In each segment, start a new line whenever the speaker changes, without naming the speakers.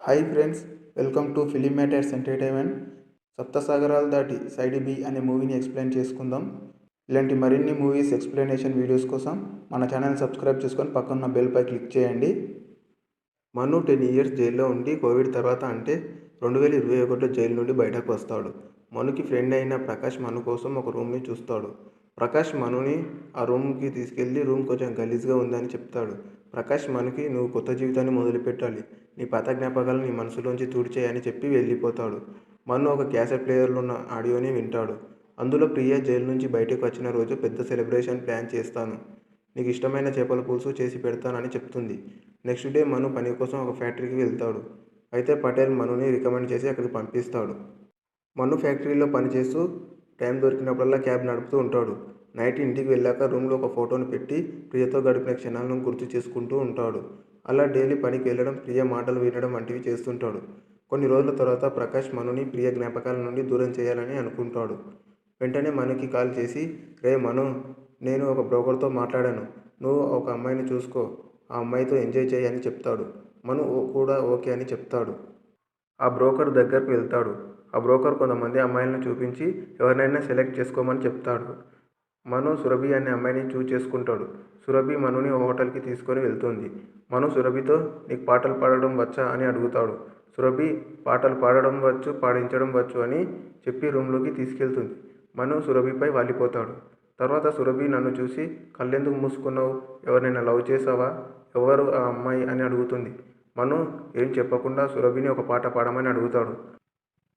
Hi friends, welcome to film matters entertainment. సప్తసాగరాలు దాటి side B అనే మూవీని ఎక్స్ప్లెయిన్ చేసుకుందాం. ఇలాంటి మరిన్ని మూవీస్ ఎక్స్ప్లెనేషన్ వీడియోస్ కోసం మన ఛానల్ సబ్స్క్రైబ్ చేసుకొని పక్కన్న బెల్ పై క్లిక్ చేయండి. మను 10 ఇయర్స్ జైల్లో ఉండి కోవిడ్ తర్వాత అంటే 2021లో జైలు నుండి బయటకు వస్తాడు. మనుకి ఫ్రెండ్ అయిన ప్రకాష్ మను కోసం ఒక రూమ్ని చూస్తాడు. ప్రకాష్ మనుని ఆ రూమ్కి తీసుకెళ్లి రూమ్ కొంచెం గలీజ్గా ఉందని చెప్తాడు. ప్రకాష్ మనుకి నువ్వు కొత్త జీవితాన్ని మొదలుపెట్టాలి, నీ పాత జ్ఞాపకాలను నీ మనసులోంచి తుడిచేయని చెప్పి వెళ్ళిపోతాడు. మను ఒక క్యాసెట్ ప్లేయర్లో ఉన్న ఆడియోని వింటాడు. అందులో ప్రియ జైలు నుంచి బయటకు వచ్చిన రోజు పెద్ద సెలబ్రేషన్ ప్లాన్ చేస్తాను, నీకు ఇష్టమైన చేపల పులుసు చేసి పెడతానని చెప్తుంది. నెక్స్ట్ డే మను పని కోసం ఒక ఫ్యాక్టరీకి వెళ్తాడు. అయితే పటేల్ మనుని రికమెండ్ చేసి అక్కడికి పంపిస్తాడు. మను ఫ్యాక్టరీలో పనిచేస్తూ టైం దొరికినప్పుడల్లా క్యాబ్ నడుపుతూ ఉంటాడు. నైట్ ఇంటికి వెళ్ళాక రూమ్లో ఒక ఫోటోను పెట్టి ప్రియతో గడిపిన క్షణాలను గుర్తు చేసుకుంటూ ఉంటాడు. అలా డైలీ పనికి వెళ్ళడం, ప్రియ మాటలు వినడం వంటివి చేస్తుంటాడు. కొన్ని రోజుల తర్వాత ప్రకాష్ మనుని ప్రియ జ్ఞాపకాల నుండి దూరం చేయాలని అనుకుంటాడు. వెంటనే మనుకి కాల్ చేసి, రే మను, నేను ఒక బ్రోకర్తో మాట్లాడాను, నువ్వు ఒక అమ్మాయిని చూసుకో, ఆ అమ్మాయితో ఎంజాయ్ చేయి అని చెప్తాడు. మను కూడా ఓకే అని చెప్తాడు. ఆ బ్రోకర్ దగ్గరకు వెళ్తాడు. ఆ బ్రోకర్ కొంతమంది అమ్మాయిలను చూపించి ఎవరినైనా సెలెక్ట్ చేసుకోమని చెప్తాడు. మను సురభి అనే అమ్మాయిని చూస్ చేసుకుంటాడు. సురభి మనుని ఓ హోటల్కి తీసుకొని వెళ్తుంది. మను సురభితో నీకు పాటలు పాడడం వచ్చా అని అడుగుతాడు. సురభి పాటలు పాడడం వచ్చు, పాడించడం వచ్చు అని చెప్పి రూమ్లోకి తీసుకెళ్తుంది. మను సురభిపై వాలిపోతాడు. తర్వాత సురభి నన్ను చూసి కళ్ళెందుకు మూసుకున్నావు, ఎవరినైనా లవ్ చేసావా, ఎవరు ఆ అమ్మాయి అని అడుగుతుంది. మను ఏం చెప్పకుండా సురభిని ఒక పాట పాడమని అడుగుతాడు.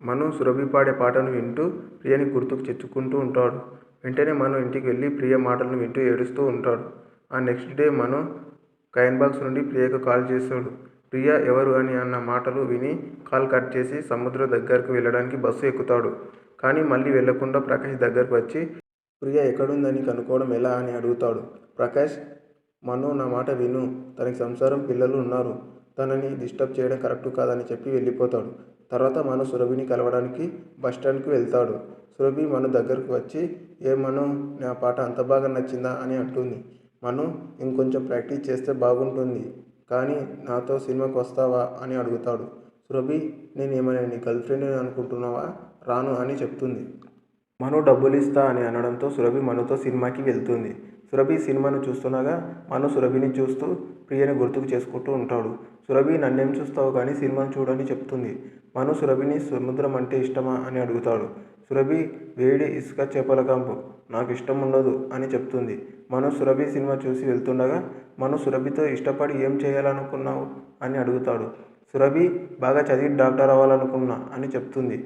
మను సురభి పాడే పాటను వింటూ ప్రియని గుర్తుకు తెచ్చుకుంటూ ఉంటాడు. వెంటనే మను ఇంటికి వెళ్ళి ప్రియ మాటలను వింటూ ఏడుస్తూ ఉంటాడు. ఆ నెక్స్ట్ డే మను కాయిన్ బాక్స్ నుండి ప్రియకు కాల్ చేస్తాడు. ప్రియ ఎవరు అని అన్న మాటలు విని కాల్ కట్ చేసి సముద్రం దగ్గరకు వెళ్ళడానికి బస్సు ఎక్కుతాడు. కానీ మళ్ళీ వెళ్లకుండా ప్రకాష్ దగ్గరకు వచ్చి ప్రియ ఎక్కడుందని కనుక్కోవడం ఎలా అని అడుగుతాడు. ప్రకాష్, మను నా మాట విను, తనకి సంసారం పిల్లలు ఉన్నారు, తనని డిస్టర్బ్ చేయడం కరెక్ట్ కాదని చెప్పి వెళ్ళిపోతాడు. తర్వాత మను సురభిని కలవడానికి బస్టాండ్కి వెళ్తాడు. సురభి మను దగ్గరకు వచ్చి, ఏ మను, నా పాట అంత బాగా నచ్చిందా అని అంటుంది. మను ఇంకొంచెం ప్రాక్టీస్ చేస్తే బాగుంటుంది, కానీ నాతో సినిమాకి వస్తావా అని అడుగుతాడు. సురభి, నేను ఏమైనా నీ గర్ల్ ఫ్రెండ్ అనుకుంటున్నావా, రాను అని చెప్తుంది. మను డబ్బులు ఇస్తా అని అనడంతో సురభి మనుతో సినిమాకి వెళ్తుంది. సురభి సినిమాను చూస్తుండగా మను సురభిని చూస్తూ ప్రియని గుర్తుకు చేసుకుంటూ ఉంటాడు. సురభి నన్నేం చూస్తావు కానీ సినిమాను చూడని చెప్తుంది. మను సురభిని సముద్రం అంటే ఇష్టమా అని అడుగుతాడు. సురభి వేడి ఇసుక చేపల కాంపు నాకు ఇష్టం ఉండదు అని చెప్తుంది. మను సురభి సినిమా చూసి వెళ్తుండగా మను సురభితో ఇష్టపడి ఏం చేయాలనుకున్నావు అని అడుగుతాడు. సురభి బాగా చదివి డాక్టర్ అవ్వాలనుకున్నా అని చెప్తుంది.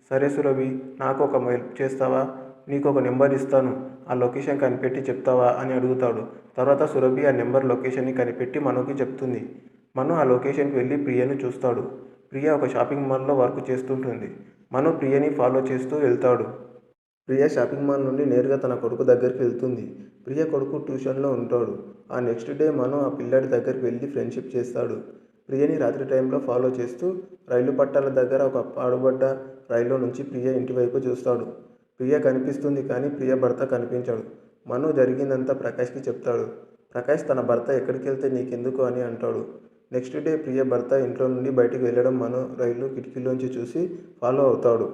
సరే సురభి, నాకు ఒక హెల్ప్ చేస్తావా, నీకు ఒక నెంబర్ ఇస్తాను, ఆ లొకేషన్ కనిపెట్టి చెప్తావా అని అడుగుతాడు. తర్వాత సురభి ఆ నెంబర్ లొకేషన్ని కనిపెట్టి మనుకి చెప్తుంది. మను ఆ లొకేషన్కి వెళ్ళి ప్రియను చూస్తాడు. ప్రియ ఒక షాపింగ్ మాల్లో వర్క్ చేస్తుంటుంది. మను ప్రియని ఫాలో చేస్తూ వెళ్తాడు. ప్రియ షాపింగ్ మాల్ నుండి నేరుగా తన కొడుకు దగ్గరికి వెళ్తుంది. ప్రియ కొడుకు ట్యూషన్లో ఉంటాడు. ఆ నెక్స్ట్ డే మను ఆ పిల్లాడి దగ్గరికి వెళ్ళి ఫ్రెండ్షిప్ చేస్తాడు. ప్రియని రాత్రి టైంలో ఫాలో చేస్తూ రైలు పట్టాల దగ్గర ఒక పాడుబడ్డ రైల్లో నుంచి ప్రియ ఇంటి వైపు చూస్తాడు. ప్రియ కనిపిస్తుంది కానీ ప్రియ భర్త కనిపించాడు. మను జరిగిందంతా ప్రకాష్కి చెప్తాడు. ప్రకాష్ తన భర్త ఎక్కడికి వెళ్తే నీకెందుకు అని అంటాడు. నెక్స్ట్ డే ప్రియ భర్త ఇంట్లో నుండి బయటకు వెళ్ళడం మను రైలు కిటికీలోంచి చూసి ఫాలో అవుతాడు.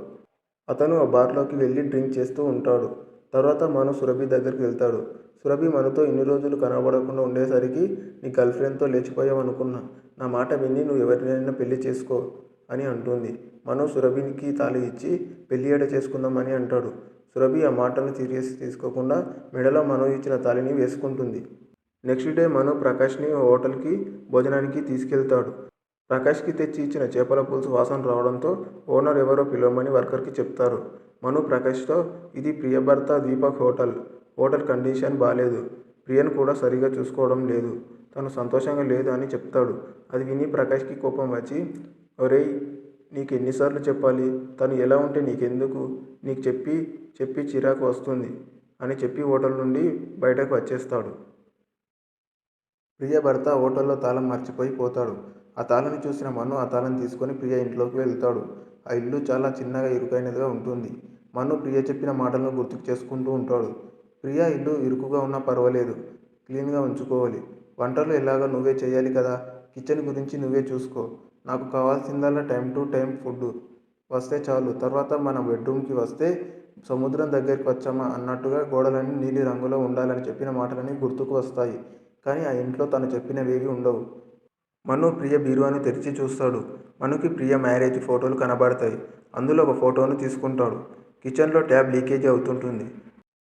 అతను ఆ బార్లోకి వెళ్ళి డ్రింక్ చేస్తూ ఉంటాడు. తర్వాత మను సురభి దగ్గరికి వెళ్తాడు. సురభి మనుతో ఇన్ని రోజులు కనబడకుండా ఉండేసరికి నీ గర్ల్ ఫ్రెండ్తో లేచిపోయావు అనుకున్నా, నా మాట విని నువ్వు ఎవరినైనా పెళ్లి చేసుకో అని అంటుంది. మను సురభికి తాళి ఇచ్చి పెళ్లి ఏడ చేసుకుందాం అని అంటాడు. సురభి ఆ మాటను సీరియస్ తీసుకోకుండా మెడలో మను ఇచ్చిన తాళిని వేసుకుంటుంది. నెక్స్ట్ డే మను ప్రకాష్ని హోటల్కి భోజనానికి తీసుకెళ్తాడు. ప్రకాష్కి తెచ్చి ఇచ్చిన చేపల పులుసు వాసన రావడంతో ఓనర్ ఎవరో పిలవమని వర్కర్కి చెప్తారు. మను ప్రకాష్తో, ఇది ప్రియ భర్త దీపక్ హోటల్, హోటల్ కండిషన్ బాలేదు, ప్రియను కూడా సరిగా చూసుకోవడం లేదు, తను సంతోషంగా లేదు అని చెప్తాడు. అది విని ప్రకాష్కి కోపం వచ్చి, ఒరేయ్, నీకు ఎన్నిసార్లు చెప్పాలి, తను ఎలా ఉంటే నీకెందుకు, నీకు చెప్పి చెప్పి చిరాకు వస్తుంది అని చెప్పి హోటల్ నుండి బయటకు వచ్చేస్తాడు. ప్రియ భర్త హోటల్లో తాళం మర్చిపోయి పోతాడు. ఆ తాళాన్ని చూసిన మను ఆ తాళం తీసుకొని ప్రియ ఇంట్లోకి వెళ్తాడు. ఆ ఇల్లు చాలా చిన్నగా ఇరుకైనదిగా ఉంటుంది. మను ప్రియ చెప్పిన మాటలను గుర్తుకు చేసుకుంటూ ఉంటాడు. ప్రియ ఇల్లు ఇరుకుగా ఉన్నా పర్వాలేదు, క్లీన్గా ఉంచుకోవాలి, వంటలు ఎలాగో నువ్వే చేయాలి కదా, కిచెన్ గురించి నువ్వే చూసుకో, నాకు కావాల్సిందల్లా టైం టు టైం ఫుడ్ వస్తే చాలు. తర్వాత మన బెడ్రూమ్కి వస్తే సముద్రం దగ్గరికి వచ్చామా అన్నట్టుగా గోడలన్నీ నీలి రంగులో ఉండాలని చెప్పిన మాటలన్నీ గుర్తుకు వస్తాయి. కానీ ఆ ఇంట్లో తను చెప్పినవేవి ఉండవు. మను ప్రియ బీరువాను తెరిచి చూస్తాడు. మనుకి ప్రియ మ్యారేజ్ ఫోటోలు కనబడతాయి. అందులో ఒక ఫోటోను తీసుకుంటాడు. కిచెన్లో ట్యాప్ లీకేజీ అవుతుంటుంది.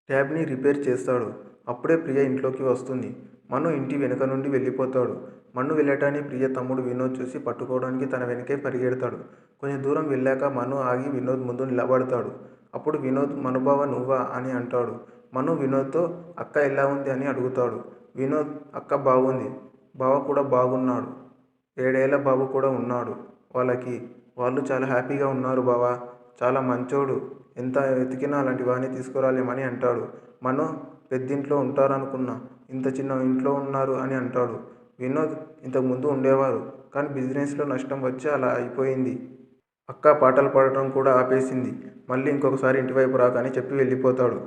ట్యాబ్ని రిపేర్ చేస్తాడు. అప్పుడే ప్రియ ఇంట్లోకి వస్తుంది. మను ఇంటి వెనుక నుండి వెళ్ళిపోతాడు. మను వెళ్ళటాన్ని ప్రియ తమ్ముడు వినోద్ చూసి పట్టుకోవడానికి తన వెనకే పరిగెడతాడు. కొంచెం దూరం వెళ్ళాక మను ఆగి వినోద్ ముందు నిలబడతాడు. అప్పుడు వినోద్ మనుబావ నువ్వా అని అంటాడు. మను వినోద్తో అక్క ఎలా ఉంది అని అడుగుతాడు. వినోద్ అక్క బాగుంది, బావ కూడా బాగున్నాడు, 7 ఏళ్ల బాబు కూడా ఉన్నాడు వాళ్ళకి. వాళ్ళు చాలా హ్యాపీగా ఉన్నారు బావా, చాలా మంచోడు, ఎంత వెతికినా అలాంటి వాడిని తీసుకురాలేమని అంటాడు. మను పెద్దింట్లో ఉంటారనుకున్నా, ఇంత చిన్న ఇంట్లో ఉన్నారు అని అంటాడు. వినోద్ ఇంతకుముందు ఉండేవారు, కానీ బిజినెస్లో నష్టం వచ్చి అలా అయిపోయింది. అక్క పాటలు పాడటం కూడా ఆపేసింది. మళ్ళీ ఇంకొకసారి ఇంటివైపు రాక అని చెప్పి వెళ్ళిపోతాడు.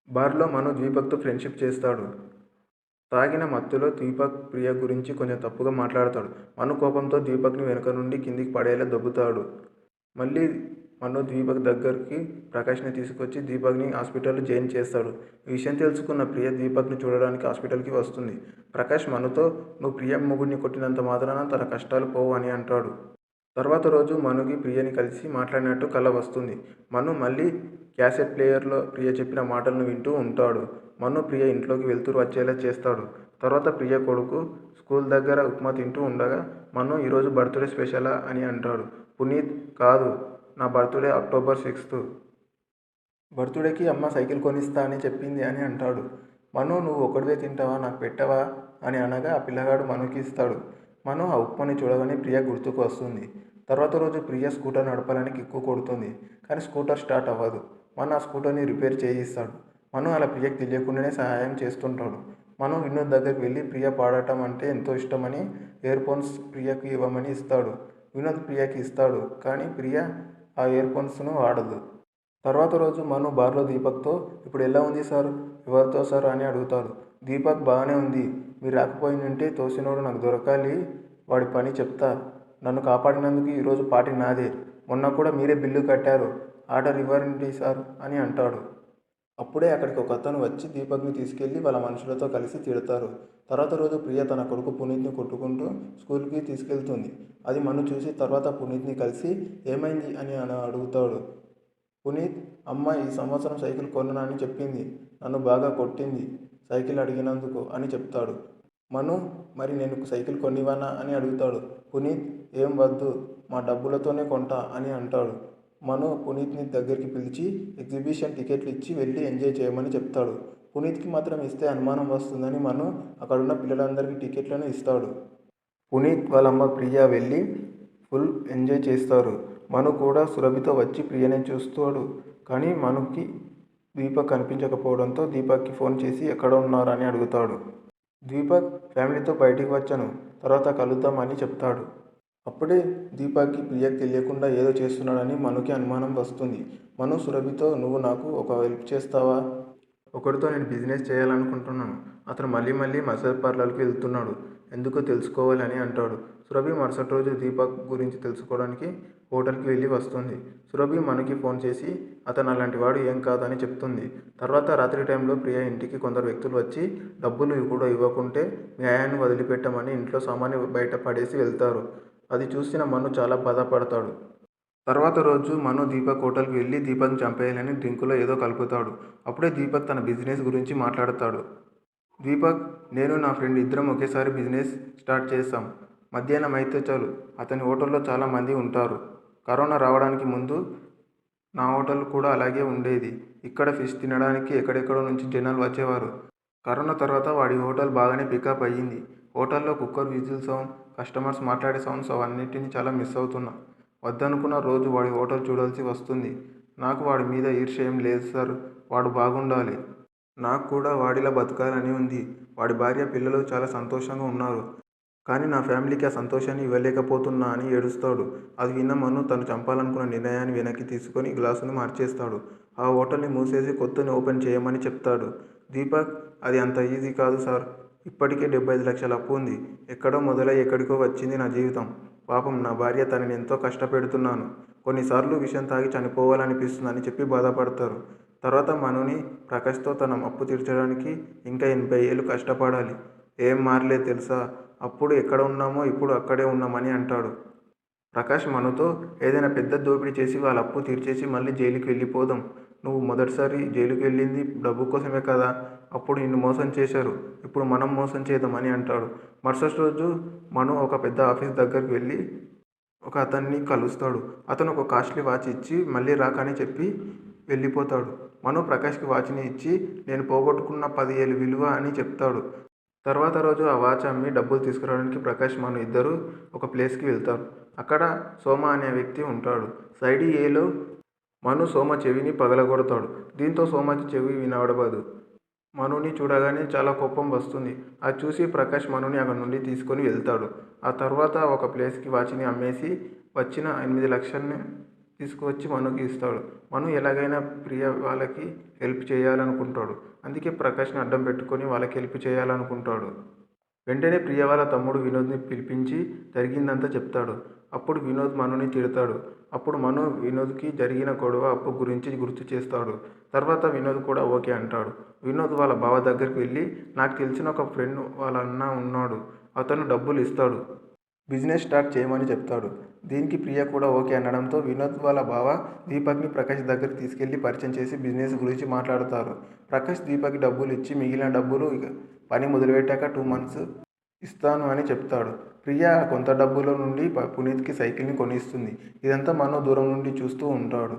బార్లో మను దీపక్తో ఫ్రెండ్షిప్ చేస్తాడు. తాగిన మత్తులో దీపక్ ప్రియ గురించి కొంచెం తప్పుగా మాట్లాడతాడు. మను కోపంతో దీపక్ని వెనుక నుండి కిందికి పడేలా దొబ్బుతాడు. మళ్ళీ మను దీపక్ దగ్గరికి ప్రకాష్ని తీసుకొచ్చి దీపక్ని హాస్పిటల్లో జాయిన్ చేస్తాడు. ఈ విషయం తెలుసుకున్న ప్రియ దీపక్ని చూడడానికి హాస్పిటల్కి వస్తుంది. ప్రకాష్ మనుతో నువ్వు ప్రియ మొగుడిని కొట్టినంత మాత్రాన తన కష్టాలు పోవు అని అంటాడు. తర్వాత రోజు మనుకి ప్రియని కలిసి మాట్లాడినట్టు కల వస్తుంది. మను మళ్ళీ క్యాసెట్ ప్లేయర్లో ప్రియ చెప్పిన మాటలను వింటూ ఉంటాడు. మను ప్రియ ఇంట్లోకి వెళ్తూ వచ్చేలా చేస్తాడు. తర్వాత ప్రియ కొడుకు స్కూల్ దగ్గర ఉప్మా తింటూ ఉండగా మను ఈరోజు బర్త్డే స్పెషలా అని అంటాడు. పునీత్ కాదు, నా బర్త్డే అక్టోబర్ 6th. బర్త్డేకి అమ్మ సైకిల్ కొనిస్తా అని చెప్పింది అని అంటాడు. మను నువ్వు ఒకటివే తింటావా, నాకు పెట్టవా అని అనగా ఆ పిల్లగాడు మనుకి ఇస్తాడు. మను ఆ ఉప్మాని చూడగానే ప్రియ గుర్తుకు వస్తుంది. తర్వాత రోజు ప్రియ స్కూటర్ నడపాలని కిక్కు కొడుతుంది, కానీ స్కూటర్ స్టార్ట్ అవ్వదు. మను ఆ స్కూటర్ని రిపేర్ చేయిస్తాడు. మను అలా ప్రియకి తెలియకుండానే సహాయం చేస్తుంటాడు. మను వినోద్ దగ్గరికి వెళ్ళి ప్రియ పాడటం అంటే ఎంతో ఇష్టమని ఇయర్ ఫోన్స్ ప్రియకి ఇవ్వమని ఇస్తాడు. వినోద్ ప్రియకి ఇస్తాడు, కానీ ప్రియ ఆ ఇయర్ ఫోన్స్ను వాడదు. తర్వాత రోజు మను బార్లో దీపక్తో ఇప్పుడు ఎలా ఉంది సార్, ఎవరితో సార్ అని అడుగుతాడు. దీపక్ బాగానే ఉంది, మీరు రాకపోయినంటే తోసినోడు నాకు దొరకాలి, వాడి పని చెప్తా, నన్ను కాపాడినందుకు ఈరోజు పార్టీ నాదే, మొన్న కూడా మీరే బిల్లు కట్టారు, ఆర్డర్ ఇవ్వండి సార్ అని అంటాడు. అప్పుడే అక్కడికి ఒక అతను వచ్చి దీపక్ని తీసుకెళ్లి వాళ్ళ మనుషులతో కలిసి తిడతారు. తర్వాత రోజు ప్రియ తన కొడుకు పునీత్ని కొట్టుకుంటూ స్కూల్కి తీసుకెళ్తుంది. అది మను చూసి తర్వాత పునీత్ని కలిసి ఏమైంది అని అడుగుతాడు. పునీత్ అమ్మ ఈ సంవత్సరం సైకిల్ కొననని చెప్పింది, నన్ను బాగా కొట్టింది సైకిల్ అడిగినందుకు అని చెప్తాడు. మను మరి నేను సైకిల్ కొనివ్వనా అని అడుగుతాడు. పునీత్ ఏం వద్దు, మా డబ్బులతోనే కొంటా అని అంటాడు. మను పునీత్ని దగ్గరికి పిలిచి ఎగ్జిబిషన్ టికెట్లు ఇచ్చి వెళ్ళి ఎంజాయ్ చేయమని చెప్తాడు. పునీత్కి మాత్రం ఇస్తే అనుమానం వస్తుందని మను అక్కడున్న పిల్లలందరికీ టికెట్లను ఇస్తాడు. పునీత్ వాళ్ళమ్మ ప్రియ వెళ్ళి ఫుల్ ఎంజాయ్ చేస్తారు. మను కూడా సురభితో వచ్చి ప్రియనే చూస్తాడు. కానీ మనుకి దీపక్ కనిపించకపోవడంతో దీపక్కి ఫోన్ చేసి ఎక్కడ ఉన్నారని అడుగుతాడు. దీపక్ ఫ్యామిలీతో బయటికి వచ్చాను, తర్వాత కలుద్దాం అని చెప్తాడు. అప్పుడే దీపక్కి ప్రియకి తెలియకుండా ఏదో చేస్తున్నాడని మనుకి అనుమానం వస్తుంది. మను సురభితో నువ్వు నాకు ఒక హెల్ప్ చేస్తావా, ఒకరితో నేను బిజినెస్ చేయాలనుకుంటున్నాను, అతను మళ్ళీ మళ్ళీ మసాజ్ పార్లర్కి వెళ్తున్నాడు, ఎందుకో తెలుసుకోవాలి అని అంటాడు. సురభి మరుసటి రోజు దీపక్ గురించి తెలుసుకోవడానికి హోటల్కి వెళ్ళి వస్తుంది. సురభి మనుకి ఫోన్ చేసి అతను అలాంటి వాడు ఏం కాదని చెప్తుంది. తర్వాత రాత్రి టైంలో ప్రియ ఇంటికి కొందరు వ్యక్తులు వచ్చి డబ్బులు కూడా ఇవ్వకుంటే మీ ఆయాన్ని వదిలిపెట్టమని ఇంట్లో సామాన్ని బయట పడేసి వెళ్తారు. అది చూసిన మను చాలా బాధపడతాడు. తర్వాత రోజు మను దీపక్ హోటల్కి వెళ్ళి దీపక్ని చంపేయాలని డ్రింకులో ఏదో కలుపుతాడు. అప్పుడే దీపక్ తన బిజినెస్ గురించి మాట్లాడతాడు. దీపక్ నేను నా ఫ్రెండ్ ఇద్దరం ఒకేసారి బిజినెస్ స్టార్ట్ చేస్తాం, మధ్యాహ్నం అయితే చాలు అతని హోటల్లో చాలా మంది ఉంటారు. కరోనా రావడానికి ముందు నా హోటల్ కూడా అలాగే ఉండేది. ఇక్కడ ఫిష్ తినడానికి ఎక్కడెక్కడో నుంచి జనాలు వచ్చేవారు. కరోనా తర్వాత వాడి హోటల్ బాగానే పికప్ అయ్యింది. హోటల్లో కుక్కర్ విజిల్ సౌండ్, కస్టమర్స్ మాట్లాడే సౌండ్స్ అవన్నిటిని చాలా మిస్ అవుతున్నా. వద్దనుకున్న రోజు వాడి హోటల్ చూడాల్సి వస్తుంది. నాకు వాడి మీద ఈర్ష్య ఏం లేదు సార్, వాడు బాగుండాలి, నాకు కూడా వాడిలా బతకాలని ఉంది. వాడి భార్య పిల్లలు చాలా సంతోషంగా ఉన్నారు, కానీ నా ఫ్యామిలీకి ఆ సంతోషాన్ని ఇవ్వలేకపోతున్నా అని ఏడుస్తాడు. అది విన్న మను తను చంపాలనుకున్న నిర్ణయాన్ని వెనక్కి తీసుకొని గ్లాసుని మార్చేస్తాడు. ఆ హోటల్ని మూసేసి కొత్తని ఓపెన్ చేయమని చెప్తాడు. దీపక్ అది అంత ఈజీ కాదు సార్, ఇప్పటికే 75 లక్షల అప్పు ఉంది, ఎక్కడో మొదలై ఎక్కడికో వచ్చింది నా జీవితం, పాపం నా భార్య తనని ఎంతో కష్టపెడుతున్నాను. కొన్నిసార్లు విషం తాగి చనిపోవాలనిపిస్తుందని చెప్పి బాధపడతారు. తర్వాత మనుని ప్రకాష్తో తన అప్పు తీర్చడానికి ఇంకా 80 ఏళ్ళు కష్టపడాలి. ఏం మారలేదు తెలుసా? అప్పుడు ఎక్కడ ఉన్నామో ఇప్పుడు అక్కడే ఉన్నామని అంటాడు. ప్రకాష్ మనుతో ఏదైనా పెద్ద దోపిడీ చేసి వాళ్ళ అప్పు తీర్చేసి మళ్ళీ జైలుకి వెళ్ళిపోదాం. నువ్వు మొదటిసారి జైలుకి వెళ్ళింది డబ్బు కోసమే కదా. అప్పుడు నిన్ను మోసం చేశారు. ఇప్పుడు మనం మోసం చేద్దాం అని అంటాడు. మరుసటి రోజు మను ఒక పెద్ద ఆఫీస్ దగ్గరికి వెళ్ళి ఒక అతన్ని కలుస్తాడు. అతను ఒక కాస్ట్లీ వాచ్ ఇచ్చి మళ్ళీ రాకని చెప్పి వెళ్ళిపోతాడు. మను ప్రకాష్కి వాచ్ని ఇచ్చి నేను పోగొట్టుకున్న 10,000 విలువ అని చెప్తాడు. తర్వాత రోజు ఆ వాచ్ అమ్మి డబ్బులు తీసుకురావడానికి ప్రకాష్ మను ఇద్దరు ఒక ప్లేస్కి వెళ్తారు. అక్కడ సోమ అనే వ్యక్తి ఉంటాడు. సైడ్ ఏలో మను సోమ చెవిని పగలగొడతాడు. దీంతో సోమకి చెవి వినబడదు. మనుని చూడగానే చాలా కోపం వస్తుంది. అది చూసి ప్రకాష్ మనుని అక్కడి నుండి తీసుకొని వెళ్తాడు. ఆ తర్వాత ఒక ప్లేస్కి వాచ్ని అమ్మేసి వచ్చిన 8 లక్షల్ని తీసుకువచ్చి మనుకి ఇస్తాడు. మను ఎలాగైనా ప్రియ వాళ్ళకి హెల్ప్ చేయాలనుకుంటాడు. అందుకే ప్రకాష్ని అడ్డం పెట్టుకొని వాళ్ళకి హెల్ప్ చేయాలనుకుంటాడు. వెంటనే ప్రియ వాళ్ళ తమ్ముడు వినోద్ని పిలిపించి జరిగిందంతా చెప్తాడు. అప్పుడు వినోద్ మనుని తిడతాడు. అప్పుడు మను వినోద్కి జరిగిన గొడవ అప్పు గురించి గుర్తు చేస్తాడు. తర్వాత వినోద్ కూడా ఓకే అంటాడు. వినోద్ వాళ్ళ బావ దగ్గరికి వెళ్ళి నాకు తెలిసిన ఒక ఫ్రెండ్ వాళ్ళ అన్న ఉన్నాడు, అతను డబ్బులు ఇస్తాడు, బిజినెస్ స్టార్ట్ చేయమని చెప్తాడు. దీనికి ప్రియ కూడా ఓకే అనడంతో వినోద్ వాళ్ళ బావ దీపక్ని ప్రకాష్ దగ్గరికి తీసుకెళ్లి పరిచయం చేసి బిజినెస్ గురించి మాట్లాడతారు. ప్రకాష్ దీపక్కి డబ్బులు ఇచ్చి మిగిలిన డబ్బులు పని మొదలుపెట్టాక 2 months ఇస్తాను అని చెప్తాడు. ప్రియ కొంత డబ్బుల నుండి పునీత్కి సైకిల్ని కొనిస్తుంది. ఇదంతా మను దూరం నుండి చూస్తూ ఉంటాడు.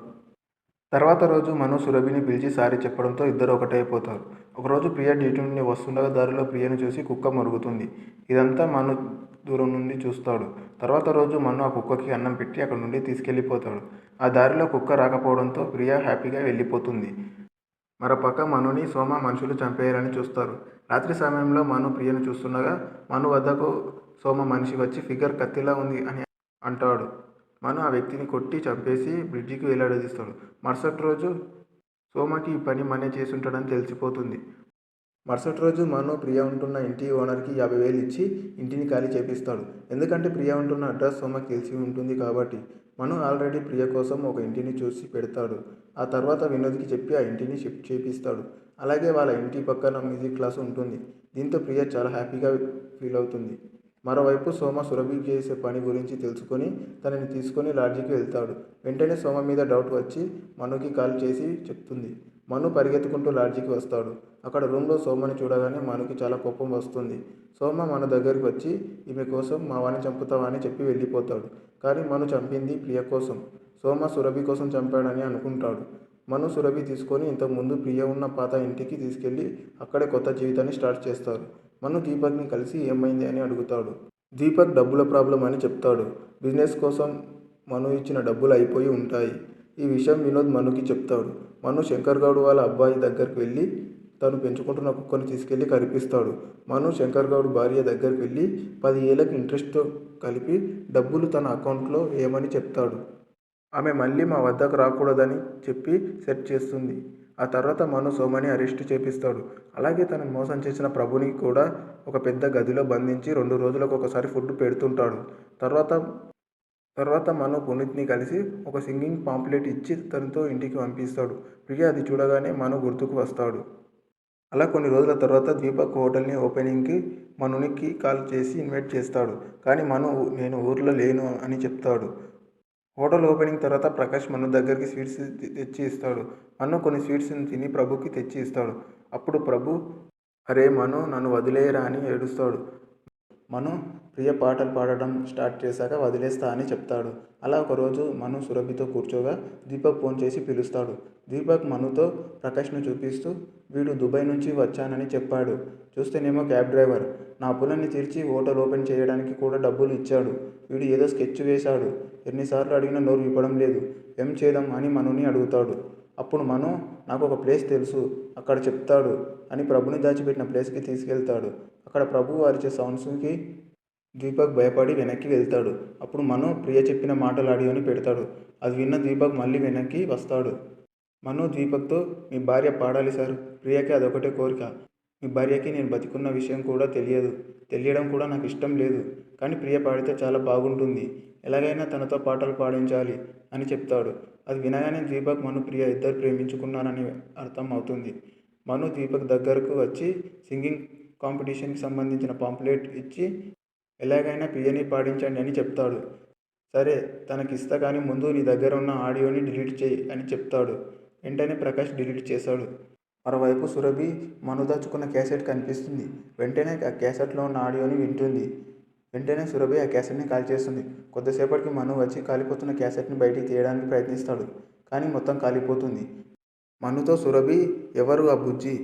తర్వాత రోజు మను సురభిని పిలిచి సారీ చెప్పడంతో ఇద్దరు ఒకటైపోతారు. ఒకరోజు ప్రియ డ్యూటీ నుండి వస్తుండగా దారిలో ప్రియను చూసి కుక్క మరుగుతుంది. ఇదంతా మను దూరం నుండి చూస్తాడు. తర్వాత రోజు మను ఆ కుక్కకి అన్నం పెట్టి అక్కడి నుండి తీసుకెళ్ళిపోతాడు. ఆ దారిలో కుక్క రాకపోవడంతో ప్రియ హ్యాపీగా వెళ్ళిపోతుంది. మరోపక్క మనుని సోమ మనుషులు చంపేయాలని చూస్తారు. రాత్రి సమయంలో మను ప్రియను చూస్తుండగా మను వద్దకు సోమ మనిషి వచ్చి ఫిగర్ కత్తిలా ఉంది అని అంటాడు. మను ఆ వ్యక్తిని కొట్టి చంపేసి బ్రిడ్జికి వేలాడదీస్తాడు. మరుసటి రోజు సోమకి ఈ పని మనే చేసుంటాడని తెలిసిపోతుంది. మరుసటి రోజు మను ప్రియ ఉంటున్న ఇంటి ఓనర్కి 50,000 ఇచ్చి ఇంటిని ఖాళీ చేపిస్తాడు. ఎందుకంటే ప్రియ ఉంటున్న అడ్రస్ సోమకి తెలిసి ఉంటుంది కాబట్టి. మను ఆల్రెడీ ప్రియ కోసం ఒక ఇంటిని చూసి పెడతాడు. ఆ తర్వాత వినోద్కి చెప్పి ఆ ఇంటిని షిఫ్ట్ చేపిస్తాడు. అలాగే వాళ్ళ ఇంటి పక్కన మ్యూజిక్ క్లాస్ ఉంటుంది. దీంతో ప్రియ చాలా హ్యాపీగా ఫీల్ అవుతుంది. మరోవైపు సోమ సురభి చేసే పని గురించి తెలుసుకొని తనని తీసుకొని లాడ్జికి వెళ్తాడు. వెంటనే సోమ మీద డౌట్ వచ్చి మనుకి కాల్ చేసి చెప్తుంది. మను పరిగెత్తుకుంటూ లాడ్జికి వస్తాడు. అక్కడ రూమ్లో సోమని చూడగానే మనుకి చాలా కోపం వస్తుంది. సోమ మన దగ్గరికి వచ్చి ఈమె కోసం మా వాడిని చంపుతావా అని చెప్పి వెళ్ళిపోతాడు. కానీ మను చంపింది ప్రియ కోసం, సోమ సురభి కోసం చంపాడని అనుకుంటాడు. మను సురభి తీసుకొని ఇంతకుముందు ప్రియ ఉన్న పాత ఇంటికి తీసుకెళ్ళి అక్కడే కొత్త జీవితాన్ని స్టార్ట్ చేస్తారు. మను దీపక్ని కలిసి ఏమైంది అని అడుగుతాడు. దీపక్ డబ్బుల ప్రాబ్లం అని చెప్తాడు. బిజినెస్ కోసం మను ఇచ్చిన డబ్బులు అయిపోయి ఉంటాయి. ఈ విషయం వినోద్ మనుకి చెప్తాడు. మను శంకర్ గౌడ్ వాళ్ళ అబ్బాయి దగ్గరికి వెళ్ళి తను పెంచుకుంటున్న కుక్కను తీసుకెళ్లి కరిపిస్తాడు. మను శంకర్ గౌడ్ భార్య దగ్గరికి వెళ్ళి 10 ఏళ్ళకి ఇంట్రెస్ట్తో కలిపి డబ్బులు తన అకౌంట్లో వేయమని చెప్తాడు. ఆమె మళ్ళీ మా వద్దకు రాకూడదని చెప్పి సెట్ చేస్తుంది. ఆ తర్వాత మను సోమని అరెస్ట్ చేపిస్తాడు. అలాగే తనను మోసం చేసిన ప్రభుని కూడా ఒక పెద్ద గదిలో బంధించి 2 రోజులకు ఒకసారి ఫుడ్ పెడుతుంటాడు. తర్వాత మను పునీత్ని కలిసి ఒక సింగింగ్ పాంప్లెట్ ఇచ్చి తనతో ఇంటికి పంపిస్తాడు. ప్రియ అది చూడగానే మను గుర్తుకు వస్తాడు. అలా కొన్ని రోజుల తర్వాత దీపక్ హోటల్ని ఓపెనింగ్కి మనునికి కాల్ చేసి ఇన్వైట్ చేస్తాడు. కానీ మను నేను ఊర్లో లేను అని చెప్తాడు. హోటల్ ఓపెనింగ్ తర్వాత ప్రకాష్ మను దగ్గరికి స్వీట్స్ తెచ్చి ఇస్తాడు. మను కొన్ని స్వీట్స్ని తిని ప్రభుకి తెచ్చి ఇస్తాడు. అప్పుడు ప్రభు అరే మను నన్ను వదిలేయరా అని ఏడుస్తాడు. మను ప్రియ పాటలు పాడడం స్టార్ట్ చేశాక వదిలేస్తా అని చెప్తాడు. అలా ఒకరోజు మను సురభితో కూర్చోగా దీపక్ ఫోన్ చేసి పిలుస్తాడు. దీపక్ మనుతో ప్రకాష్ను చూపిస్తూ వీడు దుబాయ్ నుంచి వచ్చానని చెప్పాడు. చూస్తేనేమో క్యాబ్ డ్రైవర్. నా అప్పులన్నీ తీర్చి హోటల్ ఓపెన్ చేయడానికి కూడా డబ్బులు ఇచ్చాడు. వీడు ఏదో స్కెచ్ వేశాడు. ఎన్నిసార్లు అడిగినా నోరు విప్పడం లేదు. ఏం చేద్దాం అని మనుని అడుగుతాడు. అప్పుడు మను నాకు ఒక ప్లేస్ తెలుసు, అక్కడ చెప్తాడు అని ప్రభుని దాచిపెట్టిన ప్లేస్కి తీసుకెళ్తాడు. అక్కడ ప్రభు అరిచే సౌండ్స్కి దీపక్ భయపడి వెనక్కి వెళ్తాడు. అప్పుడు మను ప్రియ చెప్పిన మాటలు ఆడియోని పెడతాడు. అది విన్న దీపక్ మళ్ళీ వెనక్కి వస్తాడు. మను దీపక్తో మీ భార్య పాడాలి సార్, ప్రియకి అదొకటే కోరిక, మీ భార్యకి నేను బతికున్న విషయం కూడా తెలియడం కూడా నాకు ఇష్టం లేదు. కానీ ప్రియ పాడితే చాలా బాగుంటుంది. ఎలాగైనా తనతో పాటలు పాడించాలి అని చెప్తాడు. అది వినగానే దీపక్, మను, ప్రియ ఇద్దరు ప్రేమించుకున్నారని అర్థం అవుతుంది. మను దీపక్ దగ్గరకు వచ్చి సింగింగ్ కాంపిటీషన్కి సంబంధించిన పాంప్లెట్ ఇచ్చి ఎలాగైనా ప్రియని పాడించండి అని చెప్తాడు. సరే తనకిస్తా, కానీ ముందు నీ దగ్గర ఉన్న ఆడియోని డిలీట్ చేయి అని చెప్తాడు. వెంటనే ప్రకాష్ డిలీట్ చేశాడు. మరోవైపు సురభి మను దాచుకున్న క్యాసెట్ కనిపిస్తుంది. వెంటనే ఆ క్యాసెట్లో ఉన్న ఆడియోని వింటుంది. వెంటనే సురభి ఆ క్యాసెట్ని కాల్చేస్తుంది. కొద్దిసేపటికి మను వచ్చి కాలిపోతున్న క్యాసెట్ని బయటికి తీయడానికి ప్రయత్నిస్తాడు. కానీ మొత్తం కాలిపోతుంది. మనుతో సురభి, ఎవరు ఆ బుజ్జి?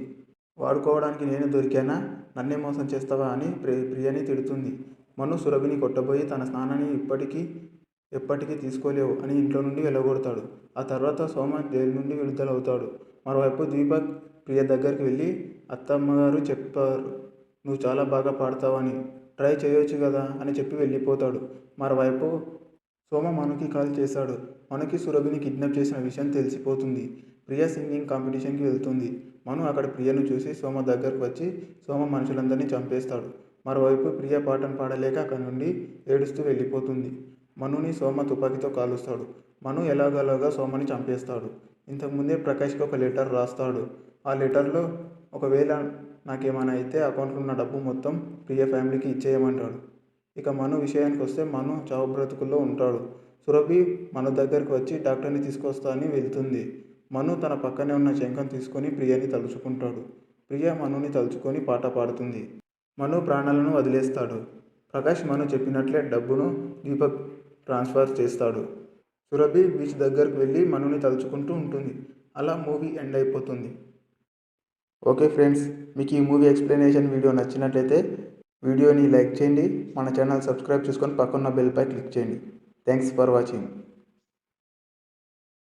వాడుకోవడానికి నేను దొరికానా? నన్నే మోసం చేస్తావా అని ప్రియని తిడుతుంది. మను సురభిని కొట్టబోయి తన స్నానాన్ని ఎప్పటికీ తీసుకోలేవు అని ఇంట్లో నుండి వెళ్ళగొడతాడు. ఆ తర్వాత సోమ జైలు నుండి విడుదలవుతాడు. మరోవైపు దీపక్ ప్రియ దగ్గరికి వెళ్ళి, అత్తమ్మగారు చెప్పారు నువ్వు చాలా బాగా పాడతావని, ట్రై చేయొచ్చు కదా అని చెప్పి వెళ్ళిపోతాడు. మరోవైపు సోమ మనుకి కాల్ చేశాడు. మనుకి సురభిని కిడ్నాప్ చేసిన విషయం తెలిసిపోతుంది. ప్రియ సింగింగ్ కాంపిటీషన్కి వెళ్తుంది. మను అక్కడ ప్రియను చూసి సోమ దగ్గరకు వచ్చి సోమ మనుషులందరినీ చంపేస్తాడు. మరోవైపు ప్రియ పాటను పాడలేక అక్కడి నుండి ఏడుస్తూ వెళ్ళిపోతుంది. మనుని సోమ తుపాకీతో కాలుస్తాడు. మను ఎలాగోలాగా సోమని చంపేస్తాడు. ఇంతకుముందే ప్రకాష్కి ఒక లెటర్ రాస్తాడు. ఆ లెటర్లో, ఒకవేళ నాకేమైనా అయితే అకౌంట్లో ఉన్న డబ్బు మొత్తం ప్రియ ఫ్యామిలీకి ఇచ్చేయమంటాడు. ఇక మను విషయానికి వస్తే మను చావు బ్రతుకుల్లో ఉంటాడు. సురభి మను దగ్గరికి వచ్చి డాక్టర్ని తీసుకొస్తా అని వెళ్తుంది. మను తన పక్కనే ఉన్న శంఖం తీసుకొని ప్రియని తలుచుకుంటాడు. ప్రియ మనుని తలుచుకొని పాట పాడుతుంది. మను ప్రాణాలను వదిలేస్తాడు. ప్రకాష్ మను చెప్పినట్లే డబ్బును దీపక్ ట్రాన్స్ఫర్ చేస్తాడు. సురభి బీచ్ దగ్గరకు వెళ్ళి మనుని తలుచుకుంటూ ఉంటుంది. అలా మూవీ ఎండ్ అయిపోతుంది. ఓకే ఫ్రెండ్స్, మీకు ఈ మూవీ ఎక్స్ప్లెనేషన్ వీడియో నచ్చినట్లయితే వీడియోని లైక్ చేయండి. మన ఛానల్ సబ్స్క్రైబ్ చేసుకొని పక్కన్న బెల్పై క్లిక్ చేయండి. Thanks for watching.